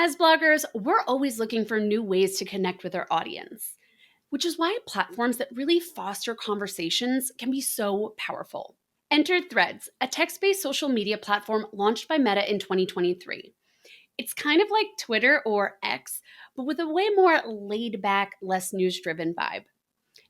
As bloggers, we're always looking for new ways to connect with our audience, which is why platforms that really foster conversations can be so powerful. Enter Threads, a text based social media platform launched by Meta in 2023. It's kind of like Twitter or X, but with a way more laid back, less news driven vibe.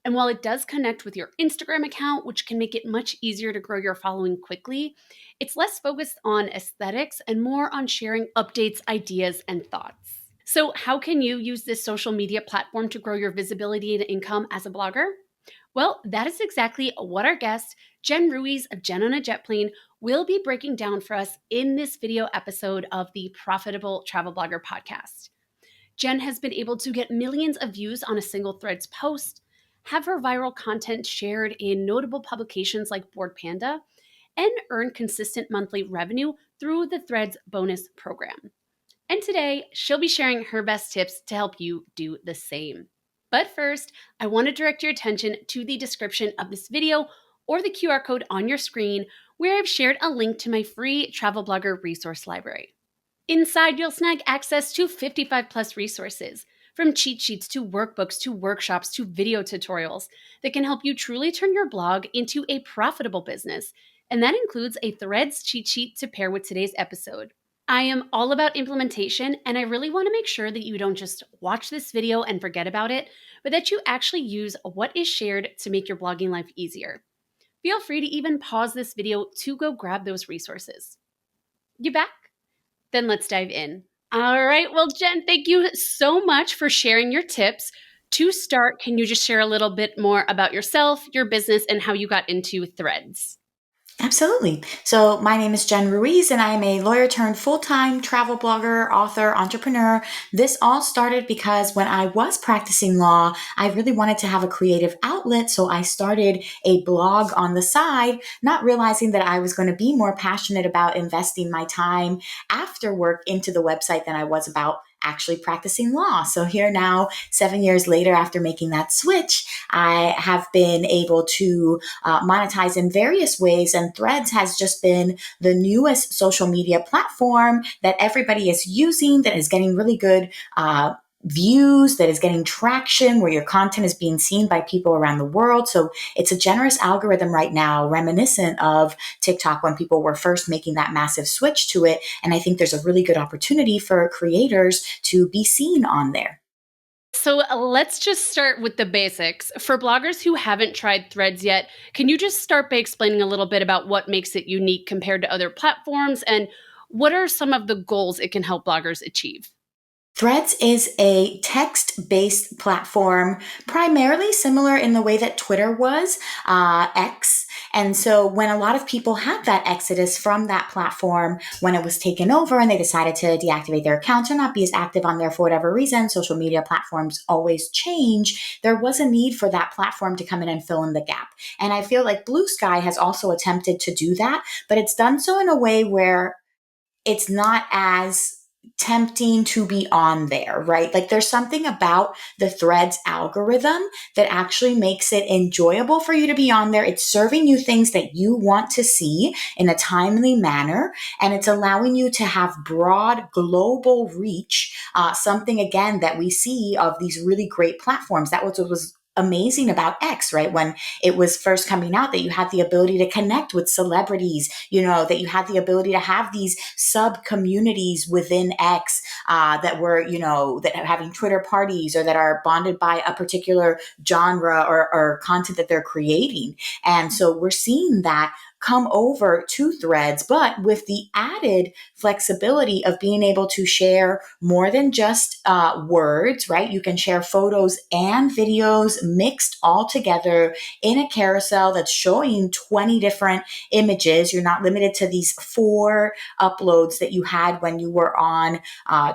And while it does connect with your Instagram account, which can make it much easier to grow your following quickly, it's less focused on aesthetics and more on sharing updates, ideas, and thoughts. So, how can you use this social media platform to grow your visibility and income as a blogger? Well, that is exactly what our guest, Jen Ruiz of Jen on a Jet Plane, will be breaking down for us in this video episode of the Profitable Travel Blogger podcast. Jen has been able to get millions of views on a single Threads post, have her viral content shared in notable publications like Board Panda, and earn consistent monthly revenue through the Threads bonus program. And today, she'll be sharing her best tips to help you do the same. But first, I want to direct your attention to the description of this video or the QR code on your screen, where I've shared a link to my free travel blogger resource library. Inside, you'll snag access to 55 plus resources, from cheat sheets to workbooks to workshops to video tutorials that can help you truly turn your blog into a profitable business. And that includes a Threads cheat sheet to pair with today's episode. I am all about implementation, and I really want to make sure that you don't just watch this video and forget about it, but that you actually use what is shared to make your blogging life easier. Feel free to even pause this video to go grab those resources. You back? Then let's dive in. All right. Well, Jen, thank you so much for sharing your tips. To start, can you just share a little bit more about yourself, your business, and how you got into Threads? Absolutely. So my name is Jen Ruiz, and I am a lawyer turned full-time travel blogger, author, entrepreneur. This all started because when I was practicing law, I really wanted to have a creative outlet. So I started a blog on the side, not realizing that I was going to be more passionate about investing my time after work into the website than I was about actually practicing law. So here now, 7 years later, after making that switch, I have been able to monetize in various ways. And Threads has just been the newest social media platform that everybody is using, that is getting really good views, that is getting traction, where your content is being seen by people around the world. So it's a generous algorithm right now, reminiscent of TikTok when people were first making that massive switch to it. And I think there's a really good opportunity for creators to be seen on there. So let's just start with the basics. For bloggers who haven't tried Threads yet, can you just start by explaining a little bit about what makes it unique compared to other platforms, and what are some of the goals it can help bloggers achieve? Threads is a text-based platform, primarily similar in the way that Twitter was, X. And so when a lot of people had that exodus from that platform, when it was taken over and they decided to deactivate their accounts or not be as active on there for whatever reason, social media platforms always change, there was a need for that platform to come in and fill in the gap. And I feel like Blue Sky has also attempted to do that, but it's done so in a way where it's not as tempting to be on there, right? Like there's something about the Threads algorithm that actually makes it enjoyable for you to be on there. It's serving you things that you want to see in a timely manner, and it's allowing you to have broad global reach, something again that we see of these really great platforms. That was amazing about X, right? When it was first coming out, that you had the ability to connect with celebrities, that you had the ability to have these sub communities within X that were, that are having Twitter parties or that are bonded by a particular genre or content that they're creating. And so we're seeing that come over to Threads, but with the added flexibility of being able to share more than just words, right? You can share photos and videos mixed all together in a carousel that's showing 20 different images. You're not limited to these 4 uploads that you had when you were on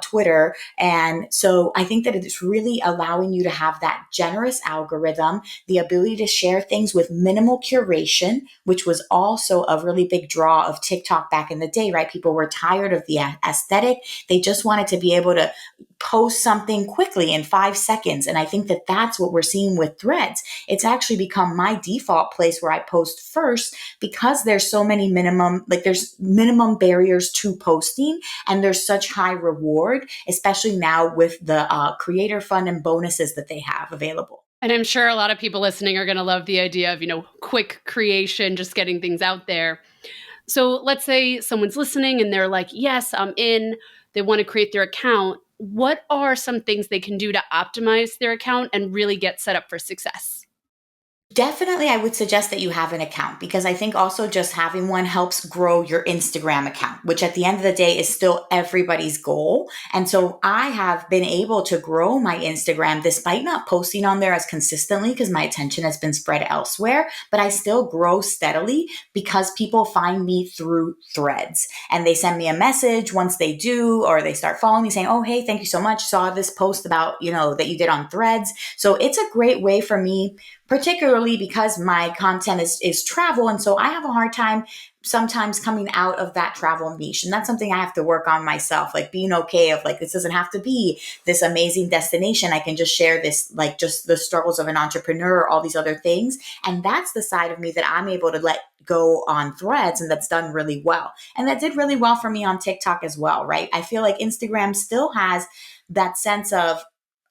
Twitter. And so I think that it's really allowing you to have that generous algorithm, the ability to share things with minimal curation, which was all also a really big draw of TikTok back in the day, right? People were tired of the aesthetic. They just wanted to be able to post something quickly in 5 seconds. And I think that that's what we're seeing with Threads. It's actually become my default place where I post first because there's so many there's minimum barriers to posting and there's such high reward, especially now with the creator fund and bonuses that they have available. And I'm sure a lot of people listening are going to love the idea of, quick creation, just getting things out there. So let's say someone's listening and they're like, yes, I'm in. They want to create their account. What are some things they can do to optimize their account and really get set up for success? Definitely, I would suggest that you have an account because I think also just having one helps grow your Instagram account, which at the end of the day is still everybody's goal. And so I have been able to grow my Instagram despite not posting on there as consistently because my attention has been spread elsewhere, but I still grow steadily because people find me through Threads and they send me a message once they do, or they start following me saying, oh, hey, thank you so much. Saw this post about, that you did on Threads. So it's a great way for me, particularly because my content is travel. And so I have a hard time sometimes coming out of that travel niche. And that's something I have to work on myself, like being okay of like, this doesn't have to be this amazing destination. I can just share this, like just the struggles of an entrepreneur, all these other things. And that's the side of me that I'm able to let go on Threads. And that's done really well. And that did really well for me on TikTok as well, right? I feel like Instagram still has that sense of,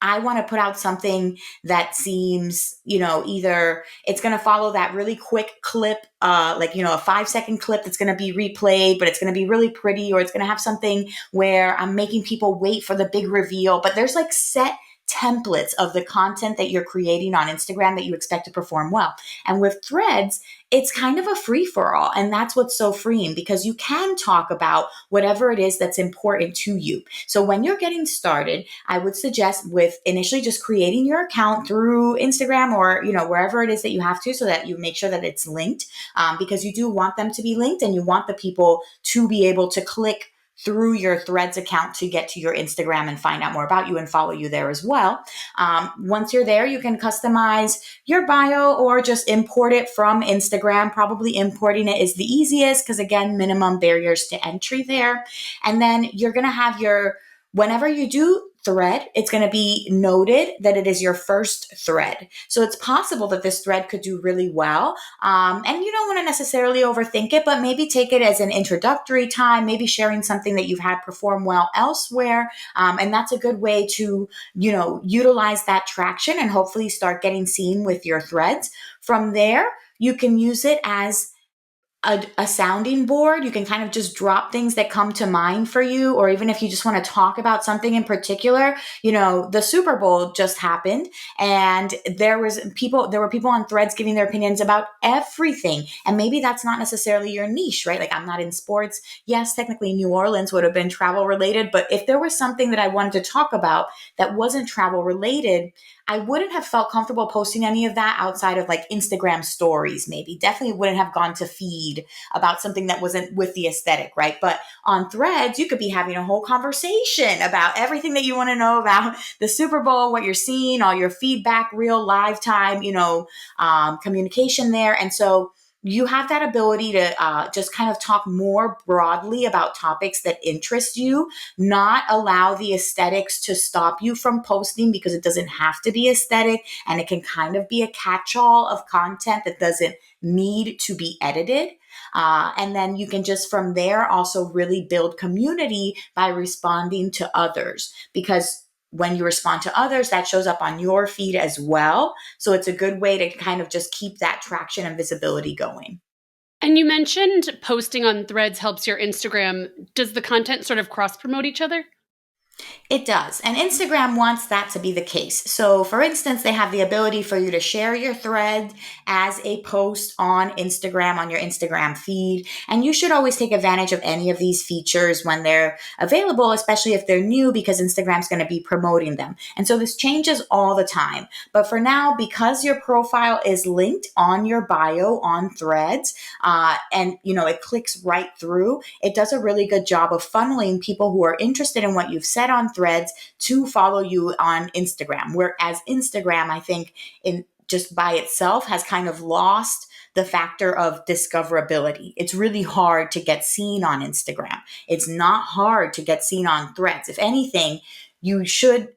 I want to put out something that seems, either it's going to follow that really quick clip, a 5-second clip that's going to be replayed, but it's going to be really pretty, or it's going to have something where I'm making people wait for the big reveal. But there's like set templates of the content that you're creating on Instagram that you expect to perform well. And with Threads, it's kind of a free for all. And that's what's so freeing because you can talk about whatever it is that's important to you. So when you're getting started, I would suggest with initially just creating your account through Instagram or, wherever it is that you have to, so that you make sure that it's linked, because you do want them to be linked and you want the people to be able to click through your Threads account to get to your Instagram and find out more about you and follow you there as well. Once you're there, you can customize your bio or just import it from Instagram. Probably importing it is the easiest because, again, minimum barriers to entry there. And then you're going to have whenever you do thread, it's going to be noted that it is your first thread. So it's possible that this thread could do really well. And you don't want to necessarily overthink it, but maybe take it as an introductory time, maybe sharing something that you've had perform well elsewhere. And that's a good way to, utilize that traction and hopefully start getting seen with your threads. From there, you can use it as a sounding board. You can kind of just drop things that come to mind for you, or even if you just want to talk about something in particular. The Super Bowl just happened and there were people on Threads giving their opinions about everything. And maybe that's not necessarily your niche, right? Like, I'm not in sports. Yes, technically New Orleans would have been travel related, but if there was something that I wanted to talk about that wasn't travel related, I wouldn't have felt comfortable posting any of that outside of like Instagram stories, maybe. Definitely wouldn't have gone to feed about something that wasn't with the aesthetic, right? But on Threads, you could be having a whole conversation about everything that you want to know about the Super Bowl, what you're seeing, all your feedback, real live time, communication there. And so you have that ability to just kind of talk more broadly about topics that interest you, not allow the aesthetics to stop you from posting, because it doesn't have to be aesthetic and it can kind of be a catch-all of content that doesn't need to be edited. And then you can just from there also really build community by responding to others, because when you respond to others, that shows up on your feed as well. So it's a good way to kind of just keep that traction and visibility going. And you mentioned posting on Threads helps your Instagram. Does the content sort of cross promote each other? It does. And Instagram wants that to be the case. So, for instance, they have the ability for you to share your thread as a post on Instagram, on your Instagram feed. And you should always take advantage of any of these features when they're available, especially if they're new, because Instagram's going to be promoting them. And so this changes all the time. But for now, because your profile is linked on your bio on Threads, and it clicks right through, it does a really good job of funneling people who are interested in what you've said on Threads to follow you on Instagram. Whereas Instagram, I think, in just by itself has kind of lost the factor of discoverability. It's really hard to get seen on Instagram. It's not hard to get seen on Threads. If anything, you should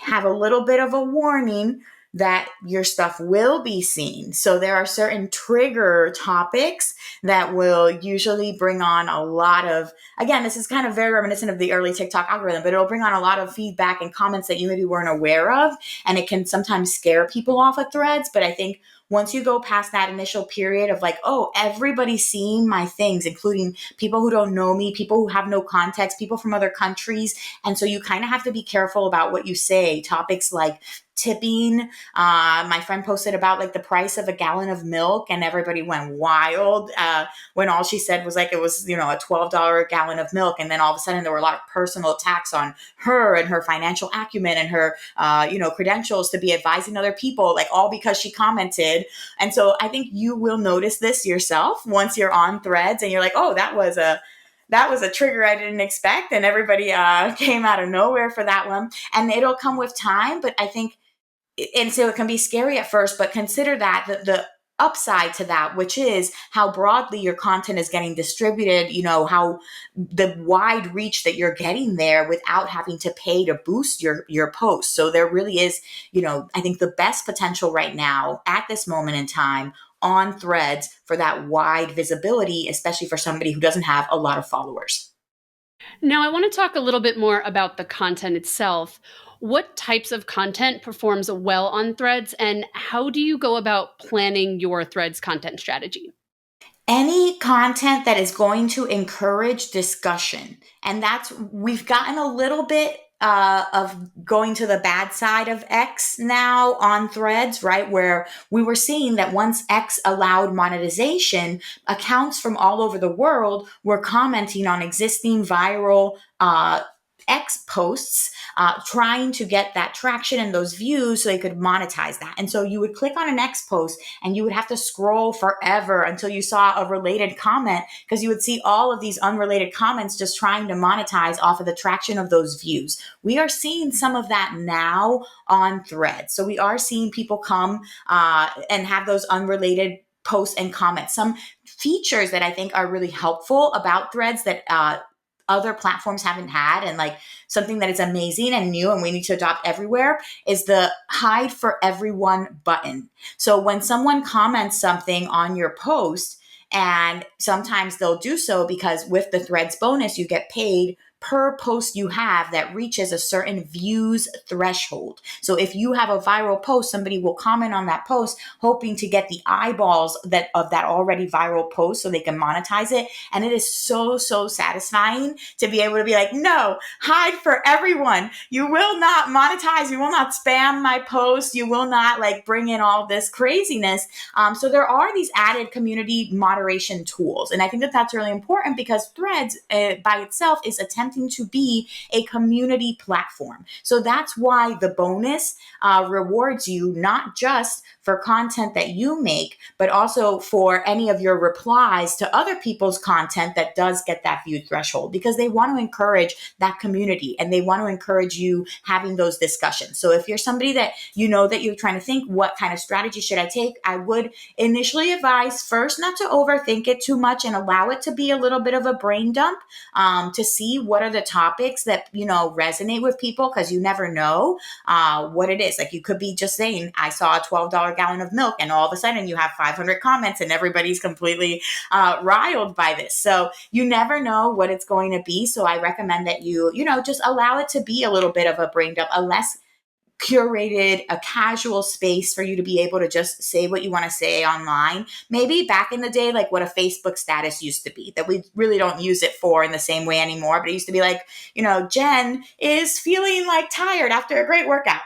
have a little bit of a warning that your stuff will be seen. So there are certain trigger topics that will usually bring on a lot of, again, this is kind of very reminiscent of the early TikTok algorithm, but it'll bring on a lot of feedback and comments that you maybe weren't aware of. And it can sometimes scare people off of Threads. But I think once you go past that initial period of like, oh, everybody's seeing my things, including people who don't know me, people who have no context, people from other countries. And so you kind of have to be careful about what you say. Topics like tipping. My friend posted about like the price of a gallon of milk, and everybody went wild when all she said was like it was, a $12 gallon of milk. And then all of a sudden there were a lot of personal attacks on her and her financial acumen and her, credentials to be advising other people, like all because she commented. And so I think you will notice this yourself once you're on Threads and you're like, oh, that was a trigger I didn't expect. And everybody came out of nowhere for that one. And it'll come with time. But I think, and so it can be scary at first, but consider that the upside to that, which is how broadly your content is getting distributed, how the wide reach that you're getting there without having to pay to boost your post. So there really is, I think the best potential right now at this moment in time on Threads for that wide visibility, especially for somebody who doesn't have a lot of followers. Now, I want to talk a little bit more about the content itself. What types of content performs well on Threads, and how do you go about planning your Threads content strategy? Any content that is going to encourage discussion. And we've gotten a little bit of going to the bad side of X now on Threads, right? Where we were seeing that once X allowed monetization, accounts from all over the world were commenting on existing viral X posts, trying to get that traction and those views so they could monetize that. And so you would click on an X post and you would have to scroll forever until you saw a related comment, because you would see all of these unrelated comments just trying to monetize off of the traction of those views. We are seeing some of that now on Threads. So we are seeing people come and have those unrelated posts and comments. Some features that I think are really helpful about Threads that other platforms haven't had, and like something that is amazing and new and we need to adopt everywhere, is the hide for everyone button. So when someone comments something on your post, and sometimes they'll do so because with the Threads bonus, you get paid per post you have that reaches a certain views threshold. So if you have a viral post, somebody will comment on that post hoping to get the eyeballs of that already viral post so they can monetize it. And it is so, so satisfying to be able to be like, no, hide for everyone. You will not monetize. You will not spam my post. You will not like bring in all this craziness. So there are these added community moderation tools. And I think that that's really important because Threads by itself is attempting to be a community platform. So that's why the bonus rewards you not just for content that you make, but also for any of your replies to other people's content that does get that view threshold, because they want to encourage that community and they want to encourage you having those discussions. So if you're somebody that that you're trying to think, what kind of strategy should I take? I would initially advise first not to overthink it too much and allow it to be a little bit of a brain dump to see what are the topics that resonate with people, because you never know what it is. Like you could be just saying, I saw a $12 gallon of milk, and all of a sudden you have 500 comments and everybody's completely riled by this. So you never know what it's going to be. So I recommend that you just allow it to be a little bit of a brain dump, a less curated, a casual space for you to be able to just say what you want to say online. Maybe back in the day, like what a Facebook status used to be, that we really don't use it for in the same way anymore. But it used to be like, Jen is feeling like tired after a great workout.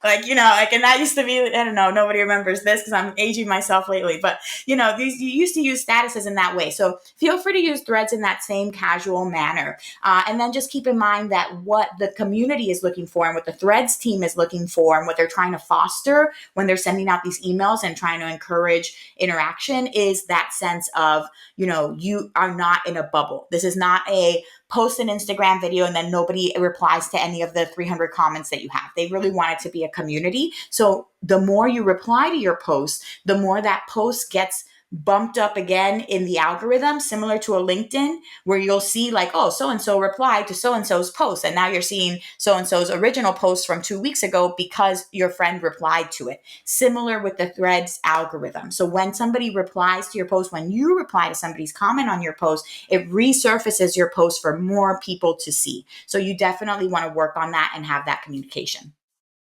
And that used to be, I don't know, nobody remembers this because I'm aging myself lately, but you used to use statuses in that way. So feel free to use Threads in that same casual manner. And then just keep in mind that what the community is looking for and what the Threads team is looking for and what they're trying to foster when they're sending out these emails and trying to encourage interaction is that sense of, you are not in a bubble. This is not a post an Instagram video and then nobody replies to any of the 300 comments that you have. They really want it to be a community. So the more you reply to your post, the more that post gets bumped up again in the algorithm, similar to a LinkedIn, where you'll see like, oh, so and so replied to so and so's post. And now you're seeing so and so's original post from 2 weeks ago because your friend replied to it. Similar with the Threads algorithm. So when somebody replies to your post, when you reply to somebody's comment on your post, it resurfaces your post for more people to see. So you definitely want to work on that and have that communication.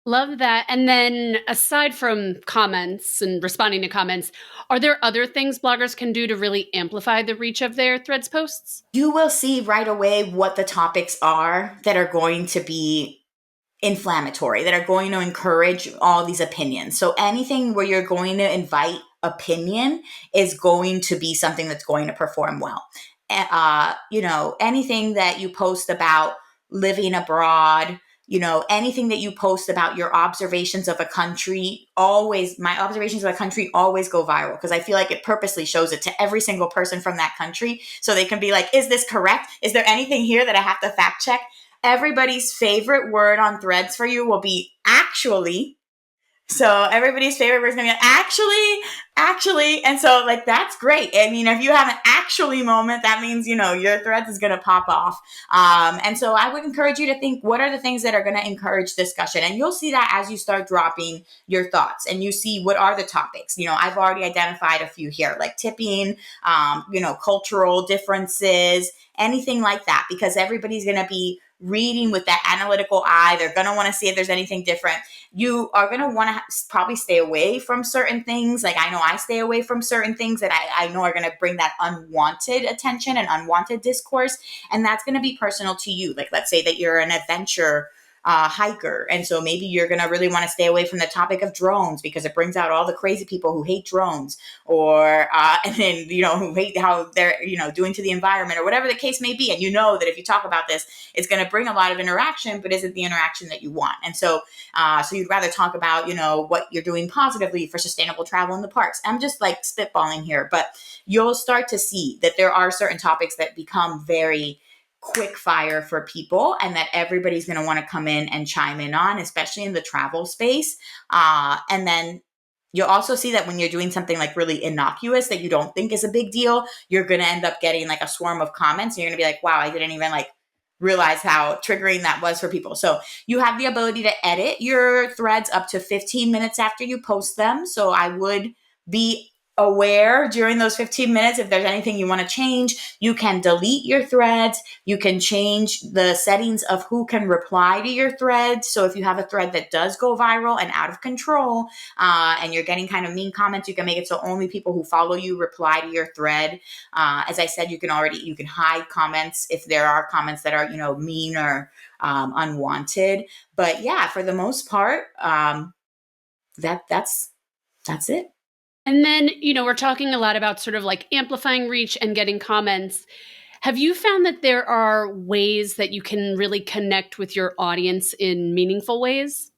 Love that. And then aside from comments and responding to comments, are there other things bloggers can do to really amplify the reach of their Threads posts? You will see right away what the topics are that are going to be inflammatory, that are going to encourage all these opinions. So anything where you're going to invite opinion is going to be something that's going to perform well. Anything that you post about living abroad, anything that you post about your observations of a country, my observations of a country always go viral because I feel like it purposely shows it to every single person from that country. So they can be like, is this correct? Is there anything here that I have to fact check? Everybody's favorite word on Threads for you will be actually. So everybody's favorite word is going to be actually. And so like, that's great. I mean, if you have an actually moment, that means, your Threads is going to pop off. And so I would encourage you to think, what are the things that are going to encourage discussion? And you'll see that as you start dropping your thoughts and you see what are the topics. I've already identified a few here, like tipping, cultural differences, anything like that, because everybody's going to be reading with that analytical eye. They're going to want to see if there's anything different. You are going to want to probably stay away from certain things. Like I know I stay away from certain things that I know are going to bring that unwanted attention and unwanted discourse. And that's going to be personal to you. Like let's say that you're an adventure hiker. And so maybe you're going to really want to stay away from the topic of drones because it brings out all the crazy people who hate drones and then, who hate how they're, doing to the environment or whatever the case may be. And that if you talk about this, it's going to bring a lot of interaction, but isn't the interaction that you want. And so you'd rather talk about, what you're doing positively for sustainable travel in the parks. I'm just like spitballing here, but you'll start to see that there are certain topics that become very quick fire for people and that everybody's going to want to come in and chime in on, especially in the travel space. And then you'll also see that when you're doing something like really innocuous that you don't think is a big deal, you're going to end up getting like a swarm of comments. And you're going to be like, wow, I didn't even realize how triggering that was for people. So you have the ability to edit your threads up to 15 minutes after you post them. So I would be aware during those 15 minutes if there's anything you want to change. You can delete your threads. You can change the settings of who can reply to your threads. So if you have a thread that does go viral and out of control and you're getting kind of mean comments, you can make it so only people who follow you reply to your thread. As I said, you can hide comments if there are comments that are mean or unwanted. But yeah, for the most part, that's it. And then, we're talking a lot about sort of like amplifying reach and getting comments. Have you found that there are ways that you can really connect with your audience in meaningful ways?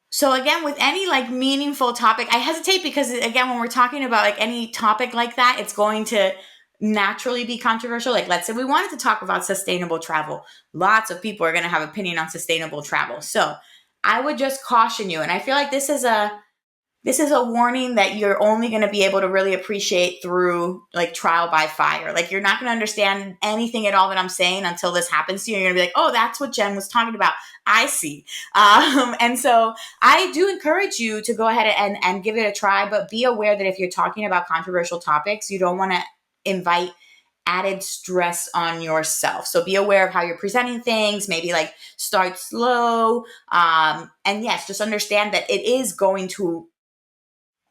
So again, with any meaningful topic, I hesitate because again, when we're talking about any topic like that, it's going to naturally be controversial. Like let's say we wanted to talk about sustainable travel. Lots of people are going to have opinion on sustainable travel. So I would just caution you. And I feel like this is a warning that you're only going to be able to really appreciate through trial by fire. You're not going to understand anything at all that I'm saying until this happens to you. You're going to be like, oh, that's what Jen was talking about. I see. And so I do encourage you to go ahead and give it a try, but be aware that if you're talking about controversial topics, you don't want to invite added stress on yourself. So be aware of how you're presenting things, maybe start slow. And yes, just understand that it is going to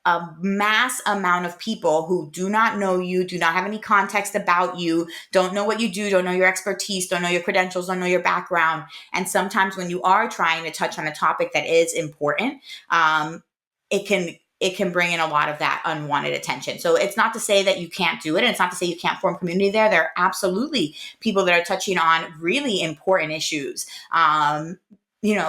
a mass amount of people who do not know you, do not have any context about you, don't know what you do, don't know your expertise, don't know your credentials, don't know your background. And sometimes when you are trying to touch on a topic that is important, it can bring in a lot of that unwanted attention. So it's not to say that you can't do it. And it's not to say you can't form community there. There are absolutely people that are touching on really important issues.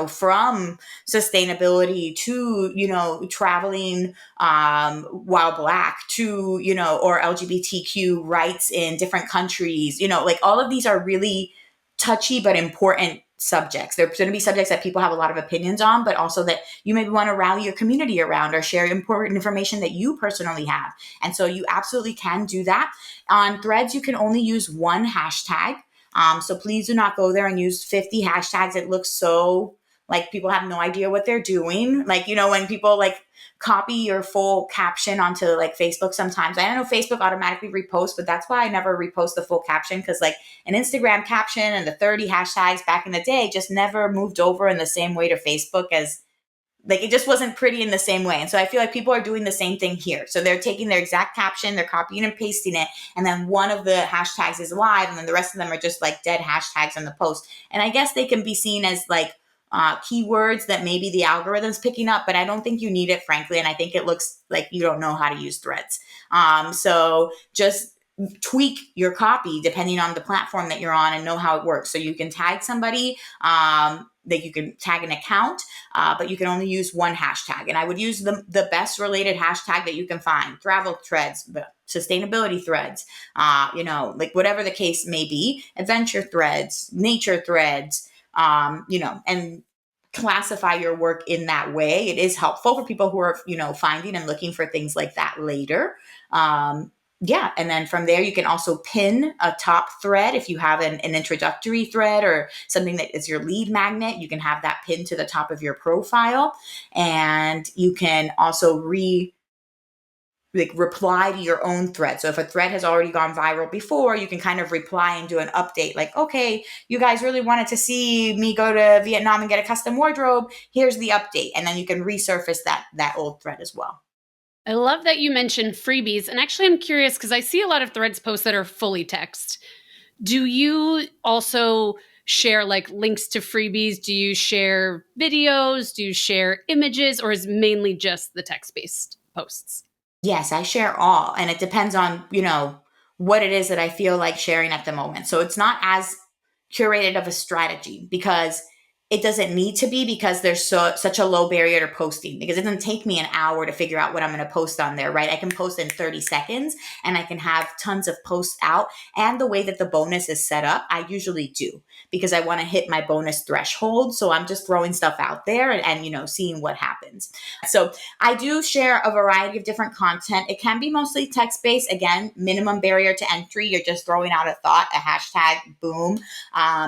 From sustainability to, traveling while Black to, or LGBTQ rights in different countries, all of these are really touchy but important subjects. There's going to be subjects that people have a lot of opinions on, but also that you maybe want to rally your community around or share important information that you personally have. And so you absolutely can do that. On Threads, you can only use one hashtag. So please do not go there and use 50 hashtags. It looks so like people have no idea what they're doing. Like, when people like copy your full caption onto like Facebook sometimes. I don't know, Facebook automatically reposts, but that's why I never repost the full caption, because like an Instagram caption and the 30 hashtags back in the day just never moved over in the same way to Facebook as like, it just wasn't pretty in the same way. And so I feel like people are doing the same thing here. So they're taking their exact caption, they're copying and pasting it, and then one of the hashtags is live, and then the rest of them are just like dead hashtags in the post. And I guess they can be seen as like keywords that maybe the algorithm's picking up, but I don't think you need it, frankly. And I think it looks like you don't know how to use Threads. So just tweak your copy depending on the platform that you're on and know how it works. So you can tag somebody, that you can tag an account, but you can only use one hashtag. And I would use the best related hashtag that you can find: travel threads, the sustainability threads, like whatever the case may be, adventure threads, nature threads, and classify your work in that way. It is helpful for people who are, finding and looking for things like that later. And then from there, you can also pin a top thread. If you have an introductory thread or something that is your lead magnet, you can have that pinned to the top of your profile. And you can also reply to your own thread. So if a thread has already gone viral before, you can kind of reply and do an update like, okay, you guys really wanted to see me go to Vietnam and get a custom wardrobe. Here's the update. And then you can resurface that old thread as well. I love that you mentioned freebies. And actually, I'm curious because I see a lot of Threads posts that are fully text. Do you also share like links to freebies? Do you share videos? Do you share images? Or is mainly just the text-based posts? Yes, I share all, and it depends on, what it is that I feel like sharing at the moment. So it's not as curated of a strategy, because it doesn't need to be, because there's such a low barrier to posting, because it doesn't take me an hour to figure out what I'm going to post on there, right? I can post in 30 seconds and I can have tons of posts out. And the way that the bonus is set up, I usually do, because I want to hit my bonus threshold. So I'm just throwing stuff out there and seeing what happens. So I do share a variety of different content. It can be mostly text-based. Again, minimum barrier to entry. You're just throwing out a thought, a hashtag, boom.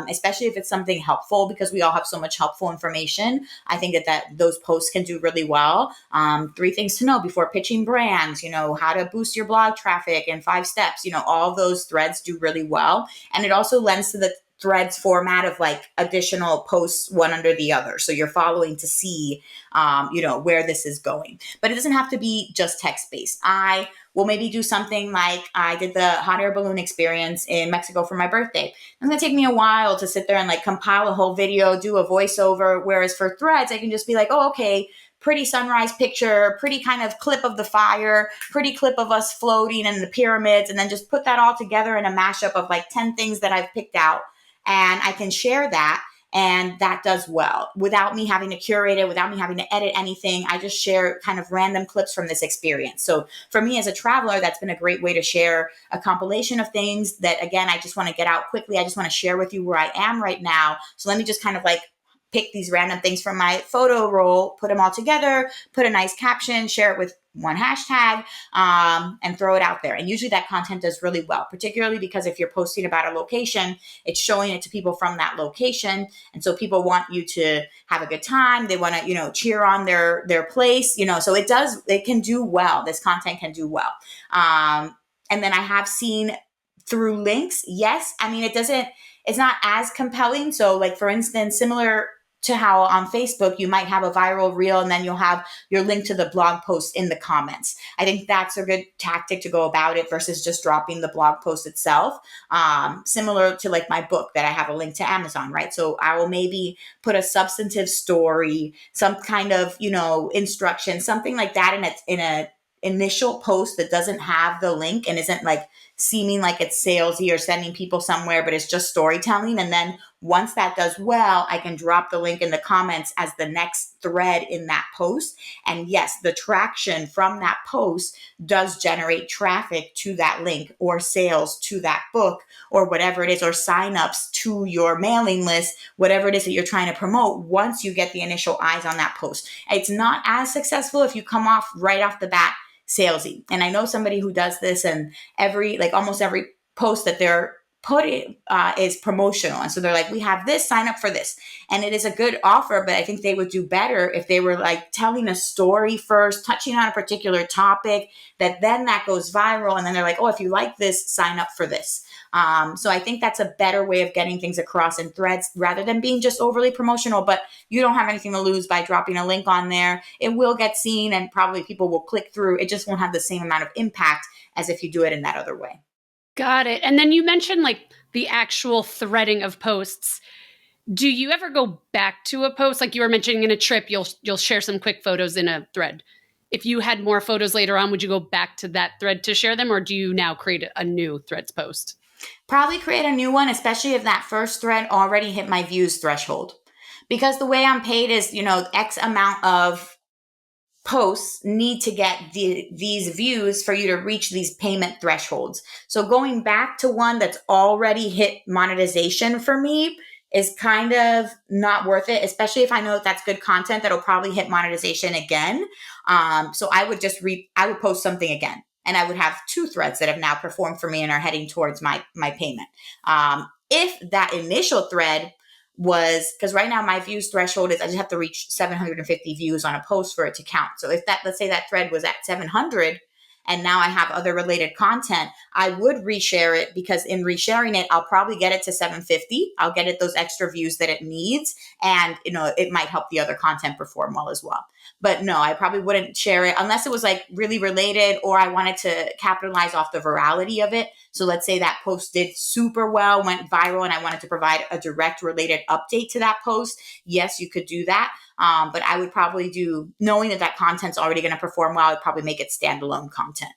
Especially if it's something helpful, because we all have so much helpful information. I think that those posts can do really well. 3 things to know before pitching brands, how to boost your blog traffic in 5 steps, all those threads do really well. And it also lends to the Threads format of like additional posts one under the other. So you're following to see, where this is going. But it doesn't have to be just text-based. I will maybe do something like I did the hot air balloon experience in Mexico for my birthday. It's going to take me a while to sit there and like compile a whole video, do a voiceover. Whereas for Threads, I can just be like, oh, okay, pretty sunrise picture, pretty kind of clip of the fire, pretty clip of us floating in the pyramids, and then just put that all together in a mashup of like 10 things that I've picked out. And I can share that. And that does well without me having to curate it, without me having to edit anything. I just share kind of random clips from this experience. So for me as a traveler, that's been a great way to share a compilation of things that, again, I just want to get out quickly. I just want to share with you where I am right now. So let me just kind of like pick these random things from my photo roll, put them all together, put a nice caption, share it with one hashtag, and throw it out there. And usually that content does really well, particularly because if you're posting about a location, it's showing it to people from that location. And so people want you to have a good time. They want to, cheer on their place, so it can do well. This content can do well. And then I have seen through links. Yes. I mean, it's not as compelling. So like, for instance, similar to how on Facebook, you might have a viral reel and then you'll have your link to the blog post in the comments. I think that's a good tactic to go about it versus just dropping the blog post itself. Similar to like my book that I have a link to Amazon, right? So I will maybe put a substantive story, some kind of, instruction, something like that in a initial post that doesn't have the link and isn't like seeming like it's salesy or sending people somewhere, but it's just storytelling. And then once that does well, I can drop the link in the comments as the next thread in that post. And yes, the traction from that post does generate traffic to that link or sales to that book or whatever it is, or signups to your mailing list, whatever it is that you're trying to promote once you get the initial eyes on that post. It's not as successful if you come off right off the bat salesy. And I know somebody who does this, and almost every post that they're putting is promotional. And so they're like, we have this, sign up for this. And it is a good offer, but I think they would do better if they were like telling a story first, touching on a particular topic, that goes viral. And then they're like, oh, if you like this, sign up for this. So I think that's a better way of getting things across in threads rather than being just overly promotional, but you don't have anything to lose by dropping a link on there. It will get seen and probably people will click through. It just won't have the same amount of impact as if you do it in that other way. Got it. And then you mentioned like the actual threading of posts. Do you ever go back to a post? Like you were mentioning in a trip, you'll share some quick photos in a thread. If you had more photos later on, would you go back to that thread to share them, or do you now create a new threads post? Probably create a new one, especially if that first thread already hit my views threshold. Because the way I'm paid is, X amount of posts need to get these views for you to reach these payment thresholds. So going back to one that's already hit monetization for me is kind of not worth it, especially if I know that that's good content that'll probably hit monetization again. So I would I would post something again. And I would have two threads that have now performed for me and are heading towards my payment. If that initial thread was, because right now my views threshold is I just have to reach 750 views on a post for it to count. So if let's say that thread was at 700 and now I have other related content, I would reshare it, because in resharing it, I'll probably get it to 750. I'll get it those extra views that it needs. And, it might help the other content perform well as well. But no, I probably wouldn't share it unless it was like really related or I wanted to capitalize off the virality of it. So let's say that post did super well, went viral, and I wanted to provide a direct related update to that post. Yes, you could do that. But I would probably knowing that content's already going to perform well, I'd probably make it standalone content.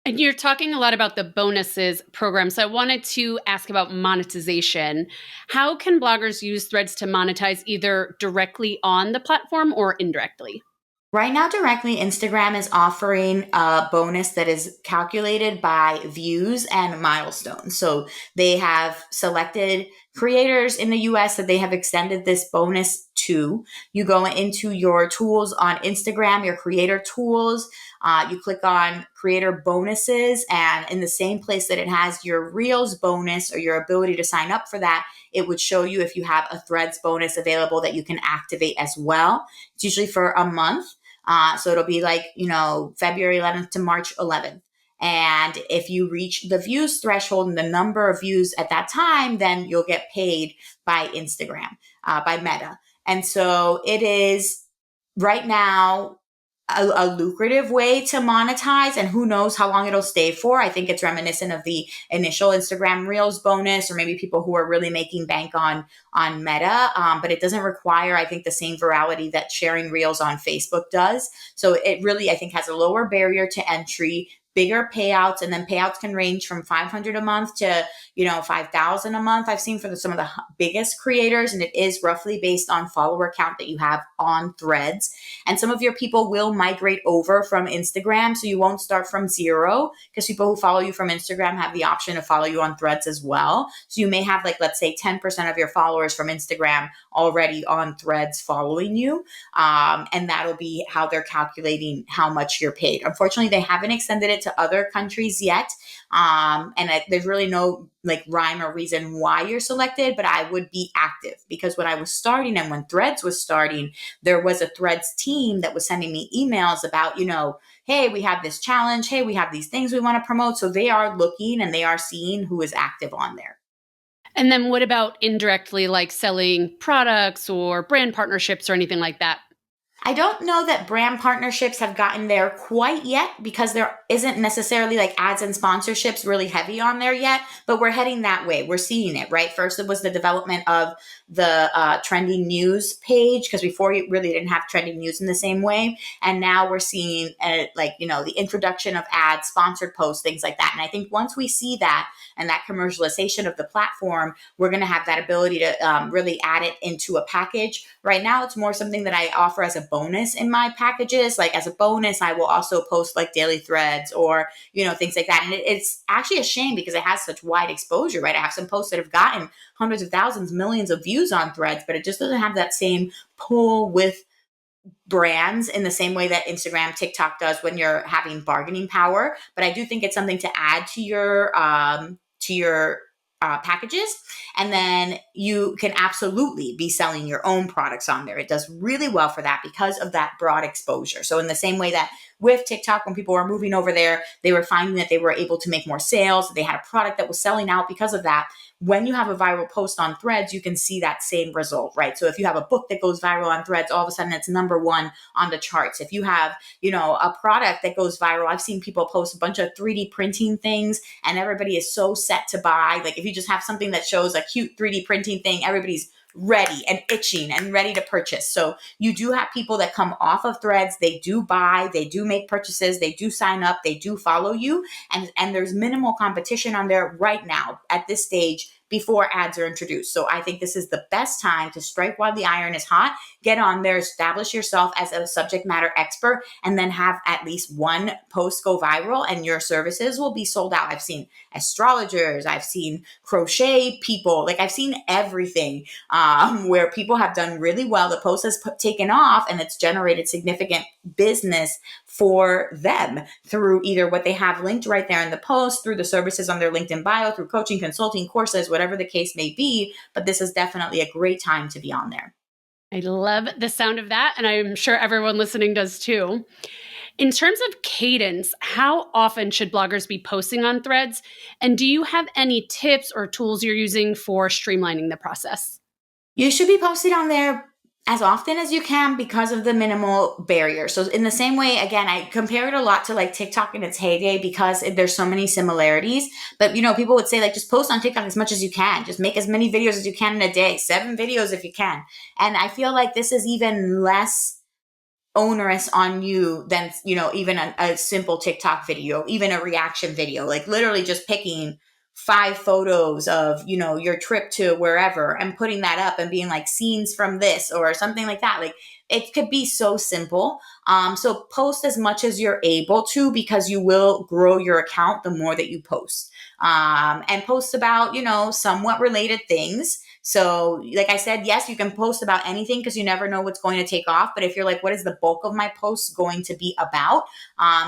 And you're talking a lot about the bonuses program. So I wanted to ask about monetization. How can bloggers use threads to monetize either directly on the platform or indirectly? Right now, directly, Instagram is offering a bonus that is calculated by views and milestones. So they have selected creators in the US that they have extended this bonus to. You go into your tools on Instagram, your creator tools, you click on creator bonuses, and in the same place that it has your Reels bonus or your ability to sign up for that, it would show you if you have a Threads bonus available that you can activate as well. It's usually for a month. So it'll be like, February 11th to March 11th. And if you reach the views threshold and the number of views at that time, then you'll get paid by Instagram, by Meta. And so it is right now a lucrative way to monetize, and who knows how long it'll stay for. I think it's reminiscent of the initial Instagram Reels bonus, or maybe people who are really making bank on Meta, but it doesn't require, I think, the same virality that sharing Reels on Facebook does. So it really, I think, has a lower barrier to entry, bigger payouts, and then payouts can range from 500 a month to 5,000 a month. I've seen for some of the biggest creators, and it is roughly based on follower count that you have on Threads. And some of your people will migrate over from Instagram, so you won't start from zero, because people who follow you from Instagram have the option to follow you on Threads as well. So you may have, like, let's say 10% of your followers from Instagram already on Threads following you, and that'll be how they're calculating how much you're paid. Unfortunately, they haven't extended it to other countries yet. There's really no rhyme or reason why you're selected, but I would be active, because when I was starting and when Threads was starting, there was a Threads team that was sending me emails about, hey, we have this challenge. Hey, we have these things we want to promote. So they are looking and they are seeing who is active on there. And then what about indirectly, like selling products or brand partnerships or anything like that? I don't know that brand partnerships have gotten there quite yet because there isn't necessarily like ads and sponsorships really heavy on there yet, but we're heading that way. We're seeing it, right? First, it was the development of the trending news page because before you really didn't have trending news in the same way. And now we're seeing like, the introduction of ads, sponsored posts, things like that. And I think once we see that and that commercialization of the platform, we're going to have that ability to really add it into a package. Right now, it's more something that I offer as a bonus in my packages. Like as a bonus, I will also post like daily threads or, things like that. And it's actually a shame because it has such wide exposure, right? I have some posts that have gotten hundreds of thousands, millions of views on threads, but it just doesn't have that same pull with brands in the same way that Instagram, TikTok does when you're having bargaining power. But I do think it's something to add to your packages, and then you can absolutely be selling your own products on there. It does really well for that because of that broad exposure. So in the same way that with TikTok, when people were moving over there, they were finding that they were able to make more sales. They had a product that was selling out because of that. When you have a viral post on threads, you can see that same result, right? So if you have a book that goes viral on threads, all of a sudden it's number one on the charts. If you have, a product that goes viral, I've seen people post a bunch of 3D printing things and everybody is so set to buy. Like if you just have something that shows a cute 3D printing thing, everybody's ready and itching and ready to purchase. So you do have people that come off of threads, they do buy, they do make purchases, they do sign up, they do follow you, and there's minimal competition on there right now at this stage before ads are introduced. So I think this is the best time to strike while the iron is hot, get on there, establish yourself as a subject matter expert, and then have at least one post go viral and your services will be sold out. I've seen astrologers, I've seen crochet people, like I've seen everything where people have done really well. The post has taken off and it's generated significant business for them through either what they have linked right there in the post, through the services on their LinkedIn bio, through coaching, consulting, courses, whatever the case may be. But this is definitely a great time to be on there. I love the sound of that, and I'm sure everyone listening does too. In terms of cadence, how often should bloggers be posting on threads? And do you have any tips or tools you're using for streamlining the process? You should be posting on there as often as you can because of the minimal barrier. So in the same way, again, I compare it a lot to like TikTok in its heyday because there's so many similarities. But people would say like, just post on TikTok as much as you can. Just make as many videos as you can in a day, 7 videos if you can. And I feel like this is even less onerous on you than, even a simple TikTok video, even a reaction video, like literally just picking 5 photos of, your trip to wherever and putting that up and being like scenes from this or something like that. Like it could be so simple. So post as much as you're able to because you will grow your account the more that you post. And post about, somewhat related things. So like I said, yes, you can post about anything because you never know what's going to take off. But if you're like, what is the bulk of my posts going to be about?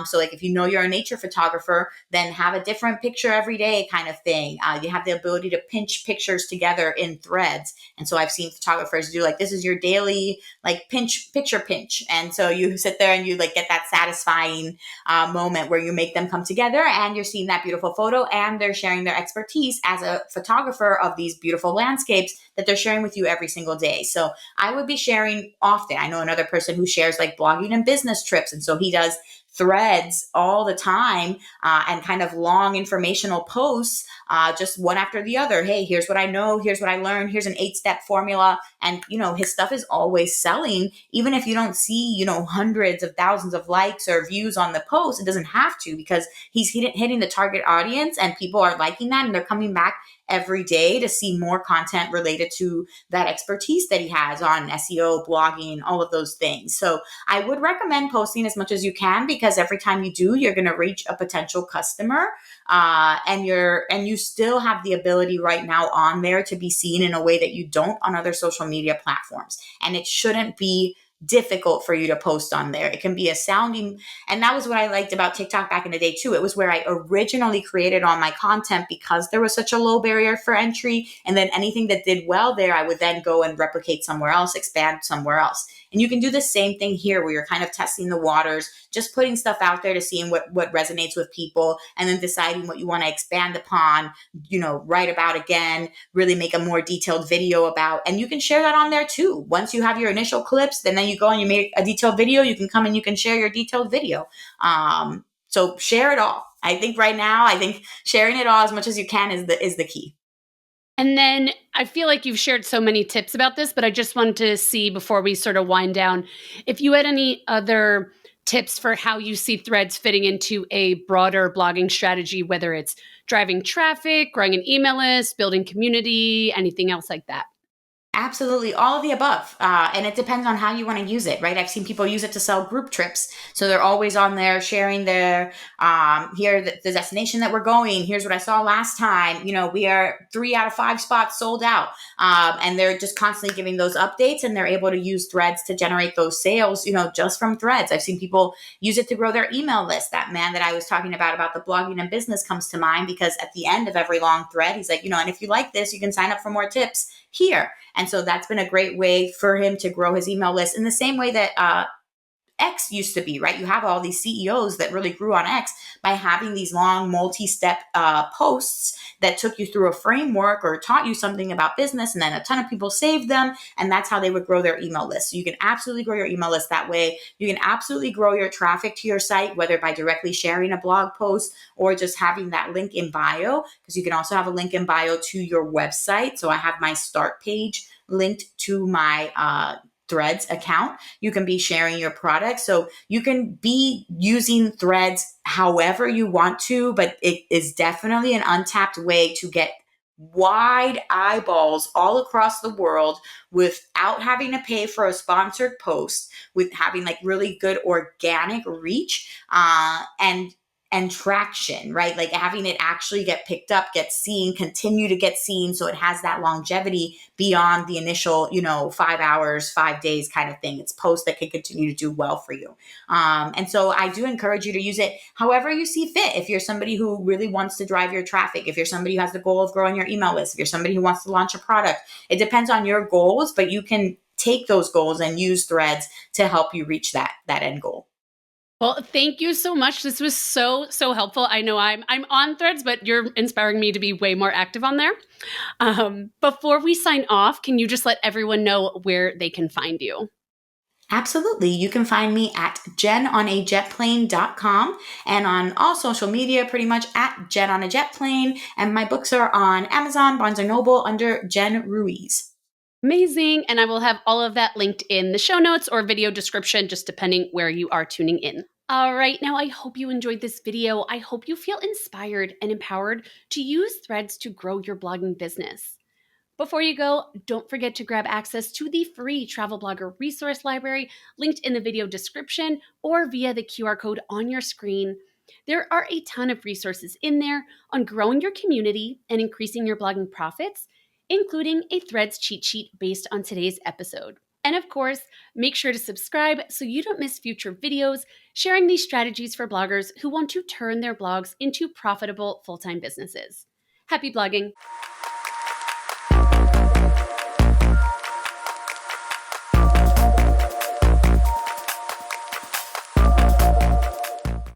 So like if you're a nature photographer, then have a different picture every day kind of thing. You have the ability to pinch pictures together in threads. And so I've seen photographers do like, this is your daily like picture pinch. And so you sit there and you like get that satisfying moment where you make them come together and you're seeing that beautiful photo and they're sharing their expertise as a photographer of these beautiful landscapes that they're sharing with you every single day. So I would be sharing often. I know another person who shares like blogging and business trips. And so he does threads all the time and kind of long informational posts, just one after the other. Hey, here's what I know. Here's what I learned. Here's an 8-step formula. And, his stuff is always selling. Even if you don't see, hundreds of thousands of likes or views on the post, it doesn't have to because he's hitting the target audience and people are liking that and they're coming back every day to see more content related to that expertise that he has on SEO, blogging, all of those things. So I would recommend posting as much as you can because every time you do, you're going to reach a potential customer, and you still have the ability right now on there to be seen in a way that you don't on other social media platforms. And it shouldn't be difficult for you to post on there. It can be a sounding, and that was what I liked about TikTok back in the day too. It was where I originally created all my content because there was such a low barrier for entry. And then anything that did well there, I would then go and replicate somewhere else, expand somewhere else. And you can do the same thing here where you're kind of testing the waters, just putting stuff out there to seeing what resonates with people and then deciding what you want to expand upon, write about again, really make a more detailed video about, and you can share that on there too. Once you have your initial clips, then you you go and you make a detailed video, you can come and you can share your detailed video. So share it all. I think right now, I think sharing it all as much as you can is the key. And then I feel like you've shared so many tips about this, but I just wanted to see before we sort of wind down if you had any other tips for how you see threads fitting into a broader blogging strategy, whether it's driving traffic, growing an email list, building community, anything else like that. Absolutely, all of the above. And it depends on how you want to use it, right? I've seen people use it to sell group trips. So they're always on there sharing their, here, the destination that we're going. Here's what I saw last time. We are 3 out of 5 spots sold out. And they're just constantly giving those updates, and they're able to use threads to generate those sales, just from threads. I've seen people use it to grow their email list. That man that I was talking about the blogging and business comes to mind, because at the end of every long thread, he's like, and if you like this, you can sign up for more tips here. And so that's been a great way for him to grow his email list in the same way that X used to be, right? You have all these CEOs that really grew on X by having these long multi-step posts that took you through a framework or taught you something about business, and then a ton of people saved them, and that's how they would grow their email list. So you can absolutely grow your email list that way. You can absolutely grow your traffic to your site, whether by directly sharing a blog post or just having that link in bio, because you can also have a link in bio to your website. So I have my start page linked to my Threads account. You can be sharing your product. So you can be using Threads however you want to, but it is definitely an untapped way to get wide eyeballs all across the world without having to pay for a sponsored post, with having like really good organic reach, and traction, right? Like having it actually get picked up, get seen, continue to get seen. So it has that longevity beyond the initial, 5 hours, 5 days kind of thing. It's posts that can continue to do well for you. And so I do encourage you to use it however you see fit. If you're somebody who really wants to drive your traffic, if you're somebody who has the goal of growing your email list, if you're somebody who wants to launch a product, it depends on your goals, but you can take those goals and use threads to help you reach that end goal. Well, thank you so much. This was so helpful. I know I'm on Threads, but you're inspiring me to be way more active on there. Before we sign off, can you just let everyone know where they can find you? Absolutely. You can find me at jenonajetplane.com and on all social media, pretty much at Jen on a Jet Plane. And my books are on Amazon, Barnes & Noble under Jen Ruiz. Amazing. And I will have all of that linked in the show notes or video description, just depending where you are tuning in. All right, now I hope you enjoyed this video. I hope you feel inspired and empowered to use Threads to grow your blogging business. Before you go, don't forget to grab access to the free Travel Blogger resource library linked in the video description or via the QR code on your screen. There are a ton of resources in there on growing your community and increasing your blogging profits, including a Threads cheat sheet based on today's episode. And of course, make sure to subscribe so you don't miss future videos sharing these strategies for bloggers who want to turn their blogs into profitable full-time businesses. Happy blogging!